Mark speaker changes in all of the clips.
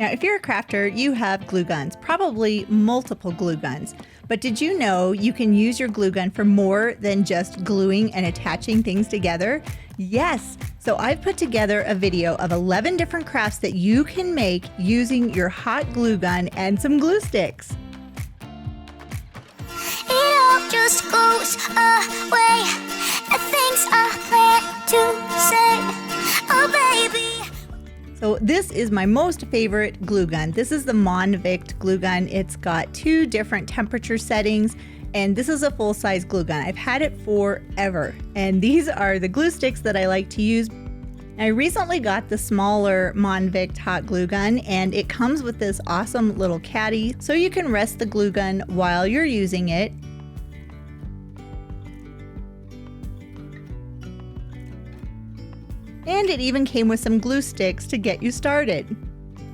Speaker 1: Now, if you're a crafter, you have glue guns, probably multiple glue guns. But did you know you can use your glue gun for more than just gluing and attaching things together? Yes! So I've put together a video of 11 different crafts that you can make using your hot glue gun and some glue sticks.
Speaker 2: It all just goes away. The things I plan to say. Oh, baby.
Speaker 1: So this is my most favorite glue gun. This is the Monvict glue gun. It's got 2 different temperature settings, and this is a full-size glue gun. I've had it forever, and these are the glue sticks that I like to use. I recently got the smaller Monvict hot glue gun, and it comes with this awesome little caddy, so you can rest the glue gun while you're using it. And it even came with some glue sticks to get you started.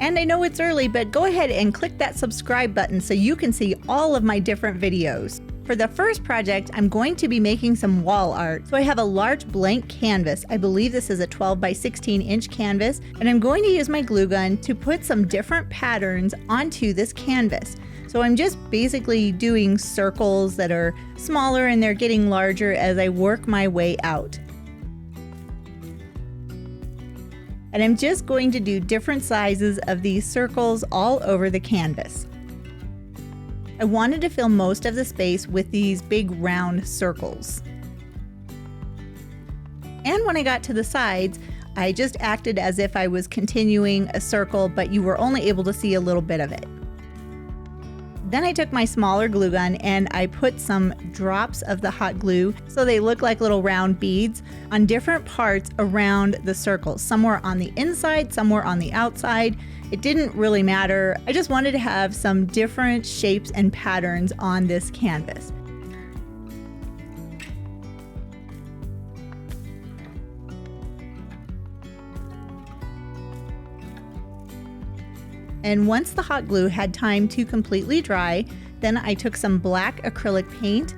Speaker 1: And I know it's early, but go ahead and click that subscribe button so you can see all of my different videos. For the first project, I'm going to be making some wall art. So I have a large blank canvas. I believe this is a 12 by 16 inch canvas, and I'm going to use my glue gun to put some different patterns onto this canvas. So I'm just basically doing circles that are smaller and they're getting larger as I work my way out. And I'm just going to do different sizes of these circles all over the canvas. I wanted to fill most of the space with these big round circles. And when I got to the sides, I just acted as if I was continuing a circle, but you were only able to see a little bit of it. Then I took my smaller glue gun and I put some drops of the hot glue so they look like little round beads on different parts around the circles. Some were on the inside, some were on the outside. It didn't really matter. I just wanted to have some different shapes and patterns on this canvas. And once the hot glue had time to completely dry, then I took some black acrylic paint.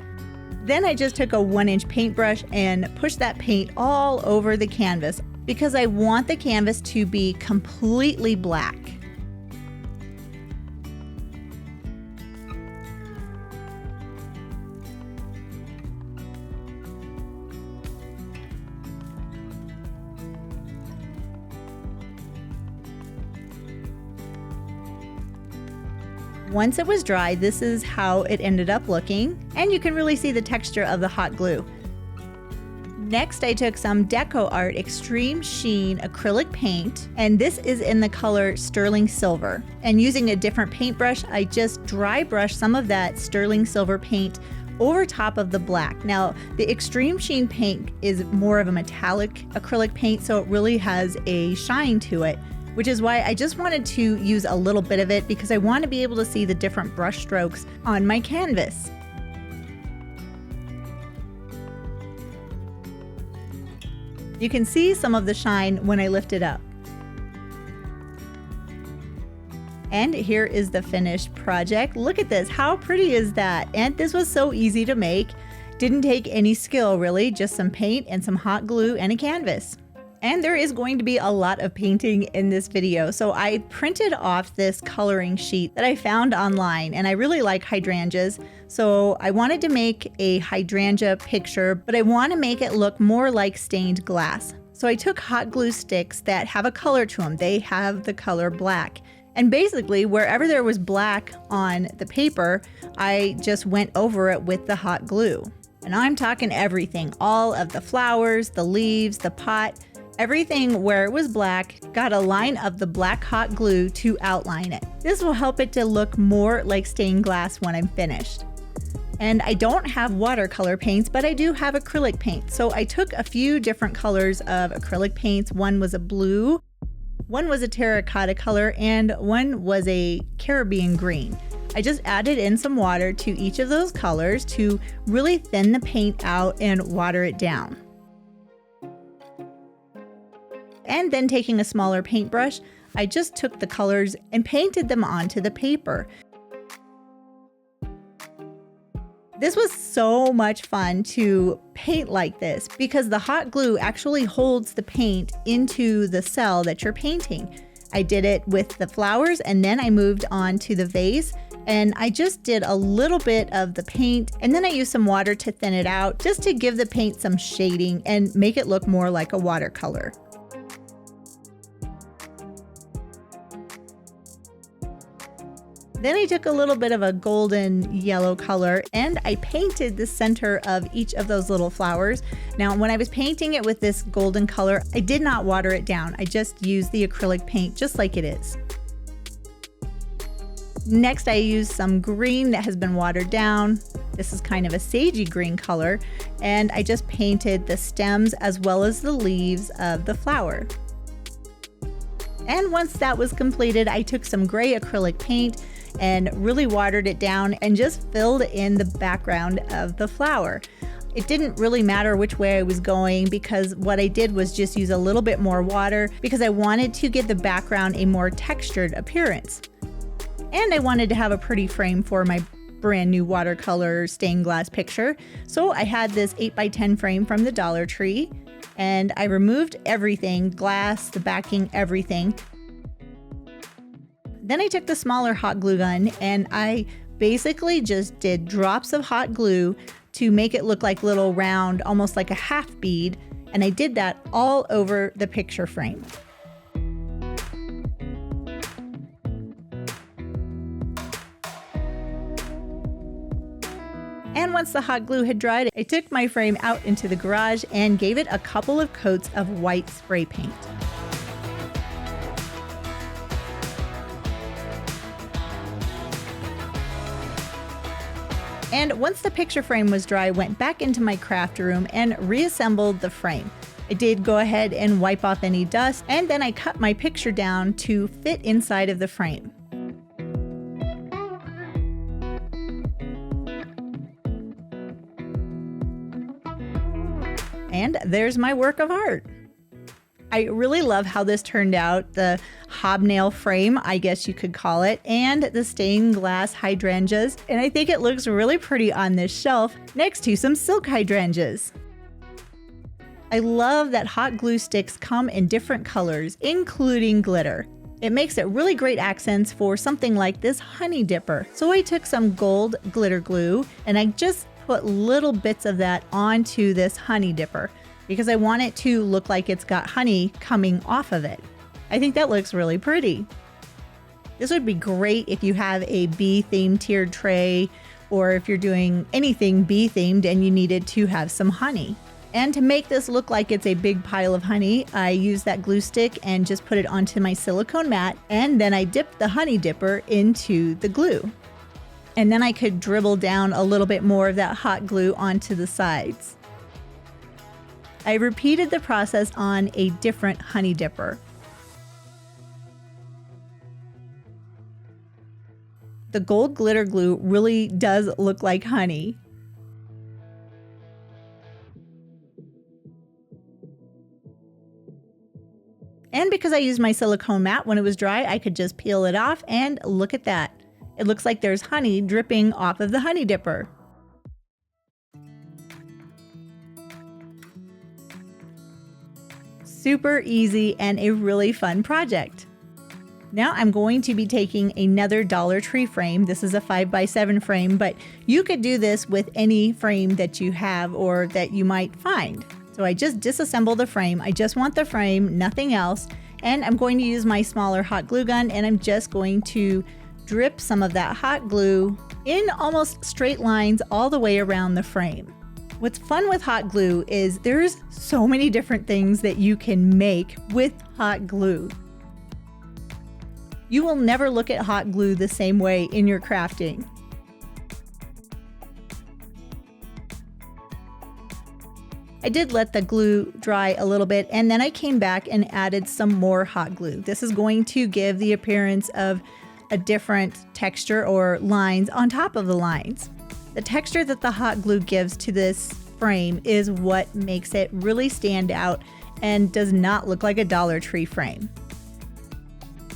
Speaker 1: Then I just took a 1-inch paintbrush and pushed that paint all over the canvas because I want the canvas to be completely black. Once it was dry, this is how it ended up looking, and you can really see the texture of the hot glue. Next, I took some Decor Extreme Sheen acrylic paint, and this is in the color Sterling Silver. And using a different paintbrush, I just dry brushed some of that sterling silver paint over top of the black. Now, the Extreme Sheen paint is more of a metallic acrylic paint, so it really has a shine to it, which is why I just wanted to use a little bit of it because I want to be able to see the different brush strokes on my canvas. You can see some of the shine when I lift it up. And here is the finished project. Look at this, how pretty is that? And this was so easy to make. Didn't take any skill really, just some paint and some hot glue and a canvas. And there is going to be a lot of painting in this video. So I printed off this coloring sheet that I found online, and I really like hydrangeas. So I wanted to make a hydrangea picture, but I want to make it look more like stained glass. So I took hot glue sticks that have a color to them. They have the color black. And basically wherever there was black on the paper, I just went over it with the hot glue. And I'm talking everything, all of the flowers, the leaves, the pot, everything where it was black, got a line of the black hot glue to outline it. This will help it to look more like stained glass when I'm finished. And I don't have watercolor paints, but I do have acrylic paint. So I took a few different colors of acrylic paints. One was a blue, one was a terracotta color, and one was a Caribbean green. I just added in some water to each of those colors to really thin the paint out and water it down. And then taking a smaller paintbrush, I just took the colors and painted them onto the paper. This was so much fun to paint like this because the hot glue actually holds the paint into the cell that you're painting. I did it with the flowers, and then I moved on to the vase, and I just did a little bit of the paint, and then I used some water to thin it out just to give the paint some shading and make it look more like a watercolor. Then I took a little bit of a golden yellow color and I painted the center of each of those little flowers. Now, when I was painting it with this golden color, I did not water it down. I just used the acrylic paint just like it is. Next, I used some green that has been watered down. This is kind of a sagey green color, and I just painted the stems as well as the leaves of the flower. And once that was completed, I took some gray acrylic paint and really watered it down and just filled in the background of the flower. It didn't really matter which way I was going because what I did was just use a little bit more water because I wanted to give the background a more textured appearance. And I wanted to have a pretty frame for my brand new watercolor stained glass picture. So I had this 8x10 frame from the Dollar Tree and I removed everything, glass, the backing, everything. Then I took the smaller hot glue gun and I basically just did drops of hot glue to make it look like little round, almost like a half bead. And I did that all over the picture frame. And once the hot glue had dried, I took my frame out into the garage and gave it a couple of coats of white spray paint. And once the picture frame was dry, I went back into my craft room and reassembled the frame. I did go ahead and wipe off any dust, and then I cut my picture down to fit inside of the frame. And there's my work of art. I really love how this turned out, the hobnail frame, I guess you could call it, and the stained glass hydrangeas. And I think it looks really pretty on this shelf next to some silk hydrangeas. I love that hot glue sticks come in different colors, including glitter. It makes it really great accents for something like this honey dipper. So I took some gold glitter glue and I just put little bits of that onto this honey dipper, because I want it to look like it's got honey coming off of it. I think that looks really pretty. This would be great if you have a bee-themed tiered tray, or if you're doing anything bee-themed and you needed to have some honey. And to make this look like it's a big pile of honey, I used that glue stick and just put it onto my silicone mat, and then I dipped the honey dipper into the glue. And then I could dribble down a little bit more of that hot glue onto the sides. I repeated the process on a different honey dipper. The gold glitter glue really does look like honey. And because I used my silicone mat when it was dry, I could just peel it off and look at that. It looks like there's honey dripping off of the honey dipper. Super easy and a really fun project. Now I'm going to be taking another Dollar Tree frame. This is a 5x7 frame, but you could do this with any frame that you have or that you might find. So I just disassemble the frame. I just want the frame, nothing else. And I'm going to use my smaller hot glue gun, and I'm just going to drip some of that hot glue in almost straight lines all the way around the frame. What's fun with hot glue is there's so many different things that you can make with hot glue. You will never look at hot glue the same way in your crafting. I did let the glue dry a little bit, and then I came back and added some more hot glue. This is going to give the appearance of a different texture or lines on top of the lines. The texture that the hot glue gives to this frame is what makes it really stand out and does not look like a Dollar Tree frame.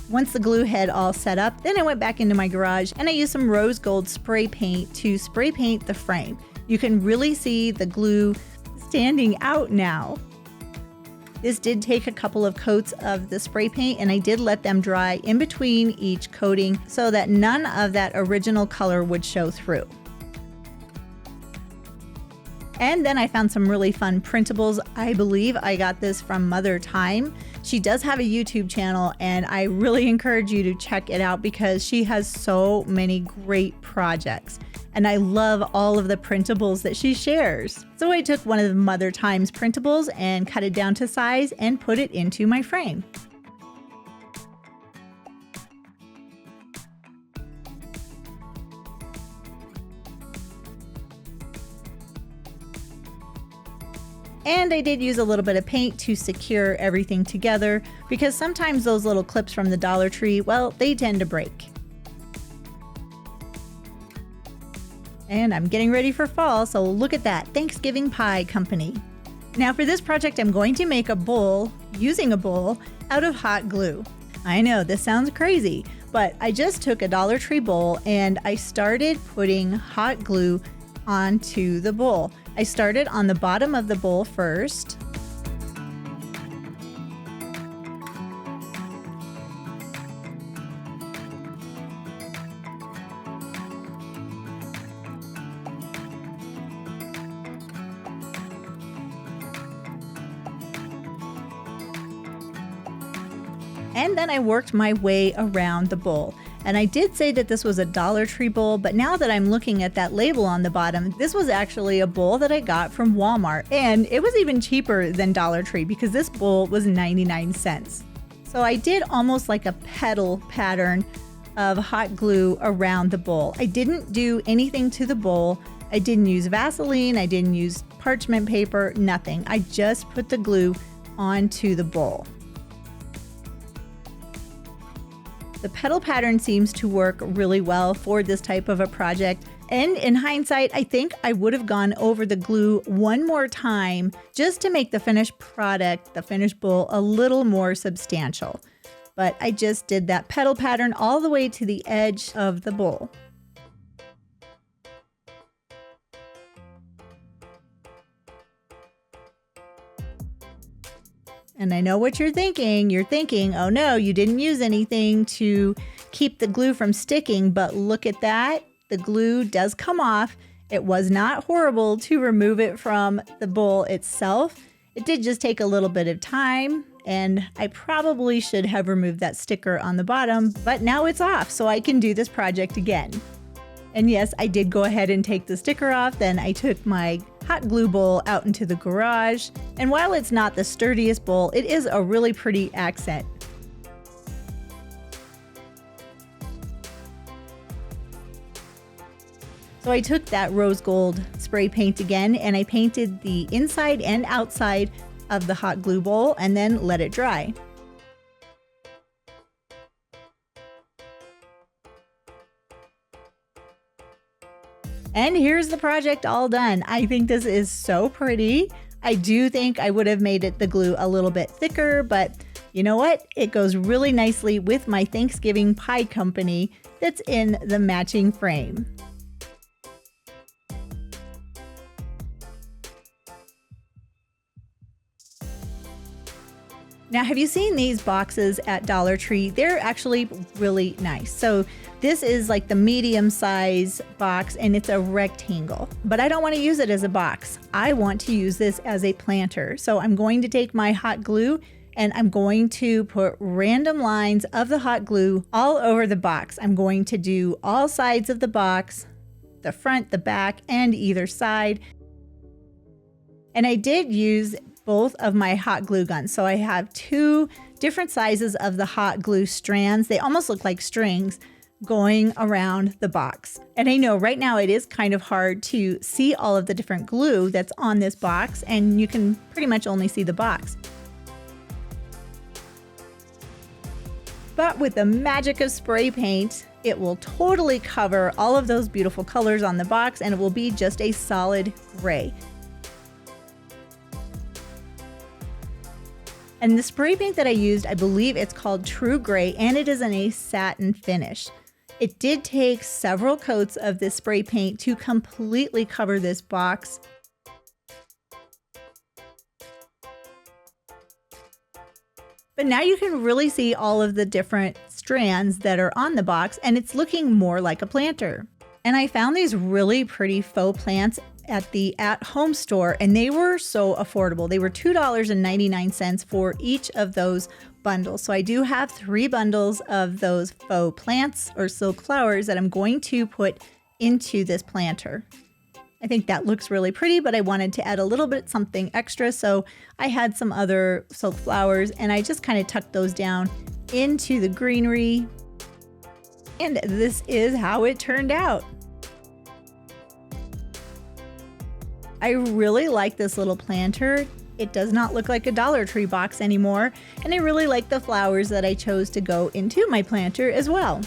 Speaker 1: Once the glue had all set up, then I went back into my garage and I used some rose gold spray paint to spray paint the frame. You can really see the glue standing out now. This did take a couple of coats of the spray paint, and I did let them dry in between each coating so that none of that original color would show through. And then I found some really fun printables. I believe I got this from Mother Time. She does have a YouTube channel, and I really encourage you to check it out because she has so many great projects. And I love all of the printables that she shares. So I took one of the Mother Time's printables and cut it down to size and put it into my frame. And I did use a little bit of paint to secure everything together because sometimes those little clips from the Dollar Tree, well, they tend to break. And I'm getting ready for fall, so look at that, Thanksgiving Pie Company. Now for this project, I'm going to make a bowl, using a bowl, out of hot glue. I know, this sounds crazy, but I just took a Dollar Tree bowl and I started putting hot glue onto the bowl. I started on the bottom of the bowl first. And then I worked my way around the bowl. And I did say that this was a Dollar Tree bowl, but now that I'm looking at that label on the bottom, this was actually a bowl that I got from Walmart. And it was even cheaper than Dollar Tree because this bowl was 99 cents. So I did almost like a petal pattern of hot glue around the bowl. I didn't do anything to the bowl. I didn't use Vaseline. I didn't use parchment paper, nothing. I just put the glue onto the bowl. The petal pattern seems to work really well for this type of a project. And in hindsight, I think I would have gone over the glue one more time just to make the finished product, the finished bowl, a little more substantial. But I just did that petal pattern all the way to the edge of the bowl. And I know what you're thinking. You're thinking, oh no, you didn't use anything to keep the glue from sticking, but look at that. The glue does come off. It was not horrible to remove it from the bowl itself. It did just take a little bit of time, and I probably should have removed that sticker on the bottom, but now it's off, so I can do this project again. And yes, I did go ahead and take the sticker off. Then I took my hot glue bowl out into the garage. And while it's not the sturdiest bowl, it is a really pretty accent. So I took that rose gold spray paint again and I painted the inside and outside of the hot glue bowl and then let it dry. And here's the project all done. I think this is so pretty. I do think I would have made the glue a little bit thicker, but you know what? It goes really nicely with my Thanksgiving Pie Company that's in the matching frame. Now, have you seen these boxes at Dollar Tree? They're actually really nice. So this is like the medium size box and it's a rectangle, but I don't want to use it as a box. I want to use this as a planter. So I'm going to take my hot glue and I'm going to put random lines of the hot glue all over the box. I'm going to do all sides of the box, the front, the back, and either side. And I did use both of my hot glue guns. So I have two different sizes of the hot glue strands. They almost look like strings going around the box. And I know right now it is kind of hard to see all of the different glue that's on this box, and you can pretty much only see the box. But with the magic of spray paint, it will totally cover all of those beautiful colors on the box and it will be just a solid gray. And the spray paint that I used, I believe it's called True Gray, and it is in a satin finish. It did take several coats of this spray paint to completely cover this box. But now you can really see all of the different strands that are on the box, and it's looking more like a planter. And I found these really pretty faux plants at the at-home store, and they were so affordable. They were $2.99 for each of those bundles. So I do have 3 bundles of those faux plants or silk flowers that I'm going to put into this planter. I think that looks really pretty, but I wanted to add a little bit something extra. So I had some other silk flowers and I just kind of tucked those down into the greenery. And this is how it turned out. I really like this little planter. It does not look like a Dollar Tree box anymore. And I really like the flowers that I chose to go into my planter as well.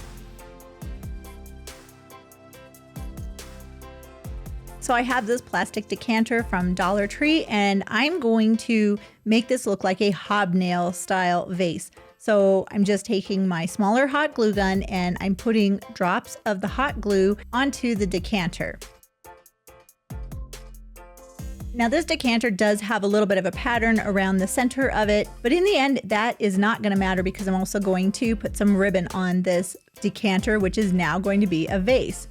Speaker 1: So I have this plastic decanter from Dollar Tree, and I'm going to make this look like a hobnail style vase. So I'm just taking my smaller hot glue gun and I'm putting drops of the hot glue onto the decanter. Now this decanter does have a little bit of a pattern around the center of it, but in the end that is not going to matter because I'm also going to put some ribbon on this decanter, which is now going to be a vase.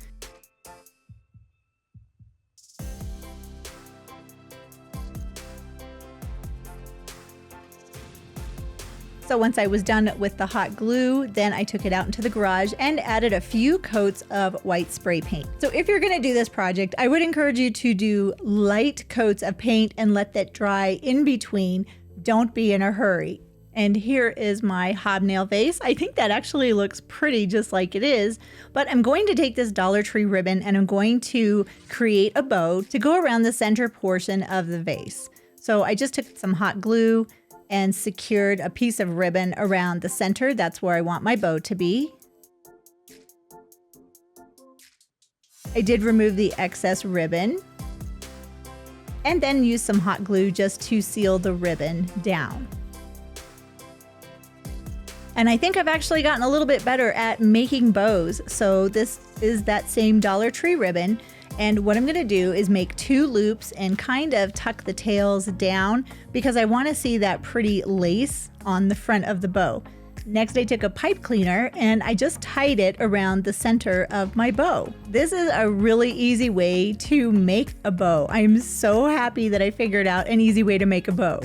Speaker 1: So once I was done with the hot glue, then I took it out into the garage and added a few coats of white spray paint. So if you're gonna do this project, I would encourage you to do light coats of paint and let that dry in between. Don't be in a hurry. And here is my hobnail vase. I think that actually looks pretty just like it is, but I'm going to take this Dollar Tree ribbon and I'm going to create a bow to go around the center portion of the vase. So I just took some hot glue and secured a piece of ribbon around the center. That's where I want my bow to be. I did remove the excess ribbon and then use some hot glue just to seal the ribbon down. And I think I've actually gotten a little bit better at making bows. So this is that same Dollar Tree ribbon. And what I'm gonna do is make 2 loops and kind of tuck the tails down because I wanna see that pretty lace on the front of the bow. Next, I took a pipe cleaner and I just tied it around the center of my bow. This is a really easy way to make a bow. I'm so happy that I figured out an easy way to make a bow.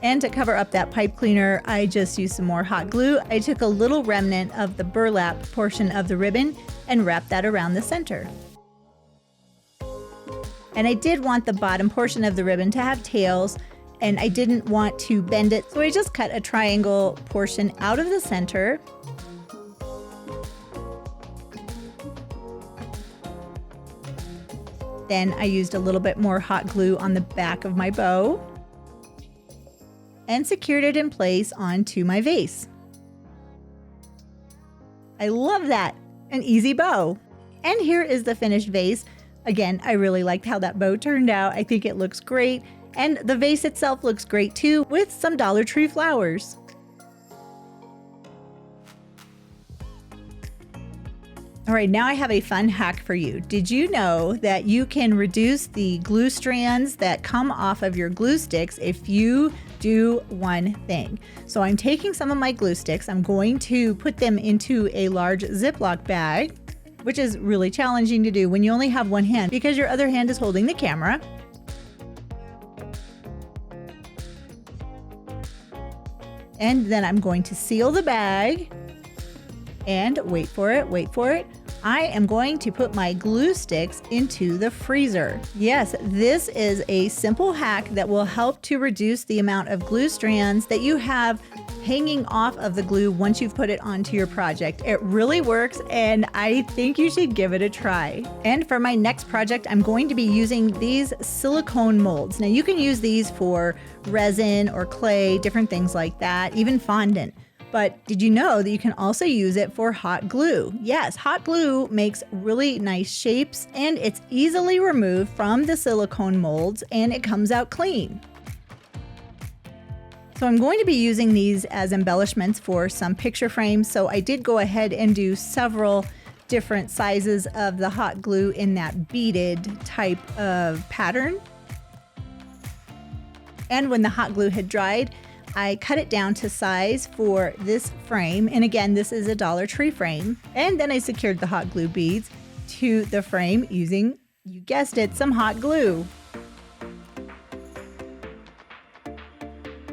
Speaker 1: And to cover up that pipe cleaner, I just used some more hot glue. I took a little remnant of the burlap portion of the ribbon and wrapped that around the center. And I did want the bottom portion of the ribbon to have tails, and I didn't want to bend it, so I just cut a triangle portion out of the center. Then I used a little bit more hot glue on the back of my bow and secured it in place onto my vase. I love that, an easy bow. And here is the finished vase. Again, I really liked how that bow turned out. I think it looks great. And the vase itself looks great too, with some Dollar Tree flowers. All right, now I have a fun hack for you. Did you know that you can reduce the glue strands that come off of your glue sticks if you do one thing? So I'm taking some of my glue sticks, I'm going to put them into a large Ziploc bag, which is really challenging to do when you only have one hand because your other hand is holding the camera. And then I'm going to seal the bag. And wait for it, I am going to put my glue sticks into the freezer. Yes, this is a simple hack that will help to reduce the amount of glue strands that you have hanging off of the glue once you've put it onto your project. It really works and I think you should give it a try. And for my next project, I'm going to be using these silicone molds. Now you can use these for resin or clay, different things like that, even fondant. But did you know that you can also use it for hot glue? Yes, hot glue makes really nice shapes and it's easily removed from the silicone molds and it comes out clean. So I'm going to be using these as embellishments for some picture frames. So I did go ahead and do several different sizes of the hot glue in that beaded type of pattern. And when the hot glue had dried, I cut it down to size for this frame. And again, this is a Dollar Tree frame. And then I secured the hot glue beads to the frame using, you guessed it, some hot glue.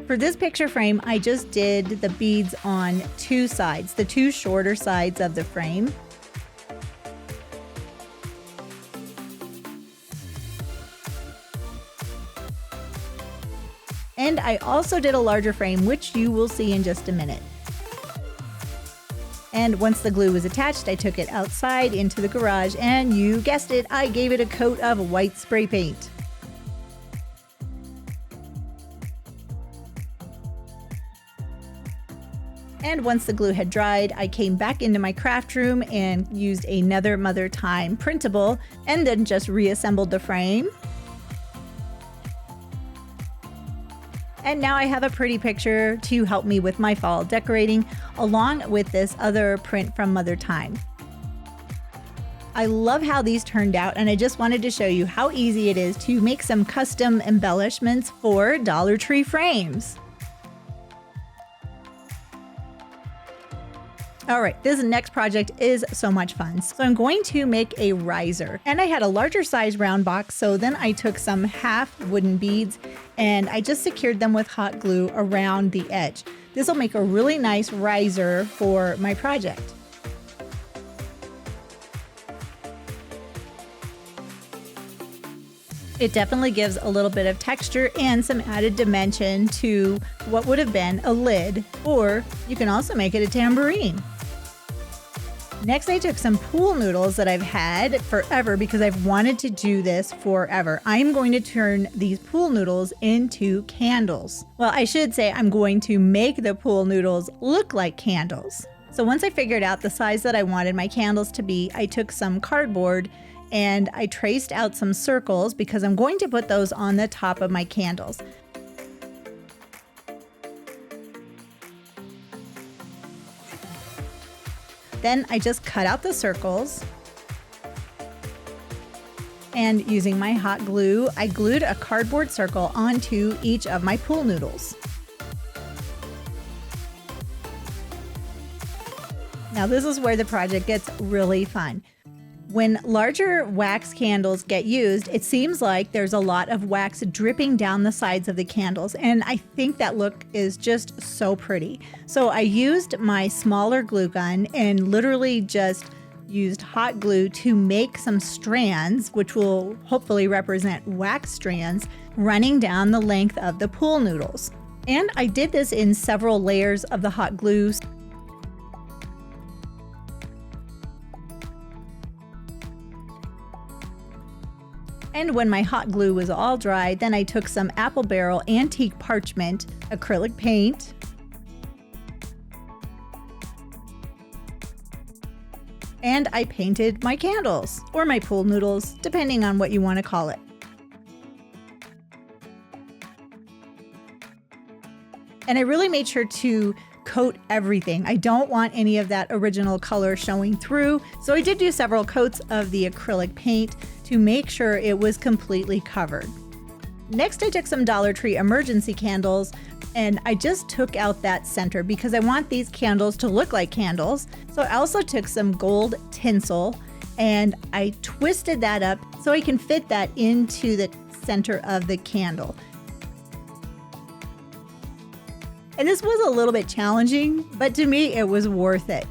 Speaker 1: For this picture frame, I just did the beads on two sides, the two shorter sides of the frame. And I also did a larger frame, which you will see in just a minute. And once the glue was attached, I took it outside into the garage, and you guessed it, I gave it a coat of white spray paint. And once the glue had dried, I came back into my craft room and used another Mother Time printable, and then just reassembled the frame. And now I have a pretty picture to help me with my fall decorating, along with this other print from Mother Time. I love how these turned out, and I just wanted to show you how easy it is to make some custom embellishments for Dollar Tree frames. All right, this next project is so much fun. So I'm going to make a riser, and I had a larger size round box. So then I took some half wooden beads and I just secured them with hot glue around the edge. This will make a really nice riser for my project. It definitely gives a little bit of texture and some added dimension to what would have been a lid, or you can also make it a tambourine. Next, I took some pool noodles that I've had forever because I've wanted to do this forever. I'm going to turn these pool noodles into candles. Well, I should say I'm going to make the pool noodles look like candles. So once I figured out the size that I wanted my candles to be, I took some cardboard and I traced out some circles because I'm going to put those on the top of my candles. Then I just cut out the circles, and using my hot glue, I glued a cardboard circle onto each of my pool noodles. Now this is where the project gets really fun. When larger wax candles get used, it seems like there's a lot of wax dripping down the sides of the candles, and I think that look is just so pretty. So I used my smaller glue gun and literally just used hot glue to make some strands, which will hopefully represent wax strands, running down the length of the pool noodles. And I did this in several layers of the hot glue. And when my hot glue was all dry, then I took some apple barrel antique parchment acrylic paint, and I painted my candles, or my pool noodles, depending on what you want to call it. And I really made sure to coat everything. I don't want any of that original color showing through, so I did do several coats of the acrylic paint to make sure it was completely covered. Next, I took some Dollar Tree emergency candles and I just took out that center because I want these candles to look like candles. So I also took some gold tinsel and I twisted that up so I can fit that into the center of the candle. And this was a little bit challenging, but to me it was worth it.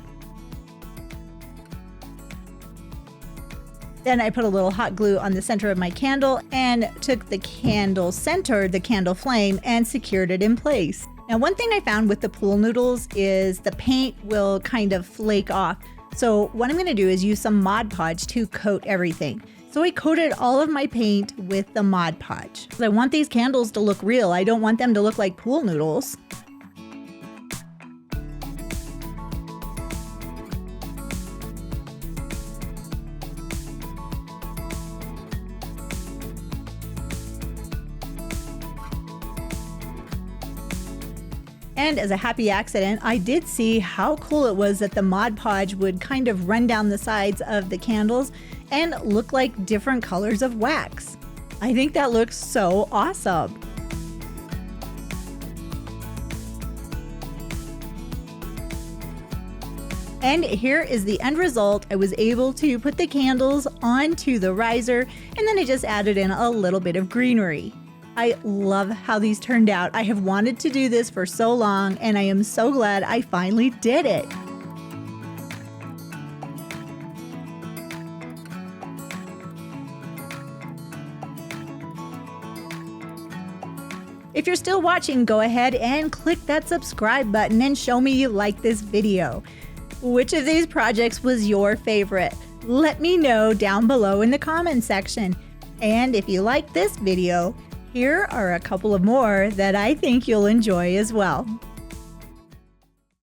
Speaker 1: Then I put a little hot glue on the center of my candle and took the candle center, the candle flame, and secured it in place. Now, one thing I found with the pool noodles is the paint will kind of flake off. So what I'm going to do is use some Mod Podge to coat everything. So I coated all of my paint with the Mod Podge. I want these candles to look real. I don't want them to look like pool noodles. And as a happy accident, I did see how cool it was that the Mod Podge would kind of run down the sides of the candles and look like different colors of wax. I think that looks so awesome. And here is the end result. I was able to put the candles onto the riser, and then I just added in a little bit of greenery. I love how these turned out. I have wanted to do this for so long, and I am so glad I finally did it. If you're still watching, go ahead and click that subscribe button and show me you like this video. Which of these projects was your favorite? Let me know down below in the comments section. And if you like this video, here are a couple of more that I think you'll enjoy as well.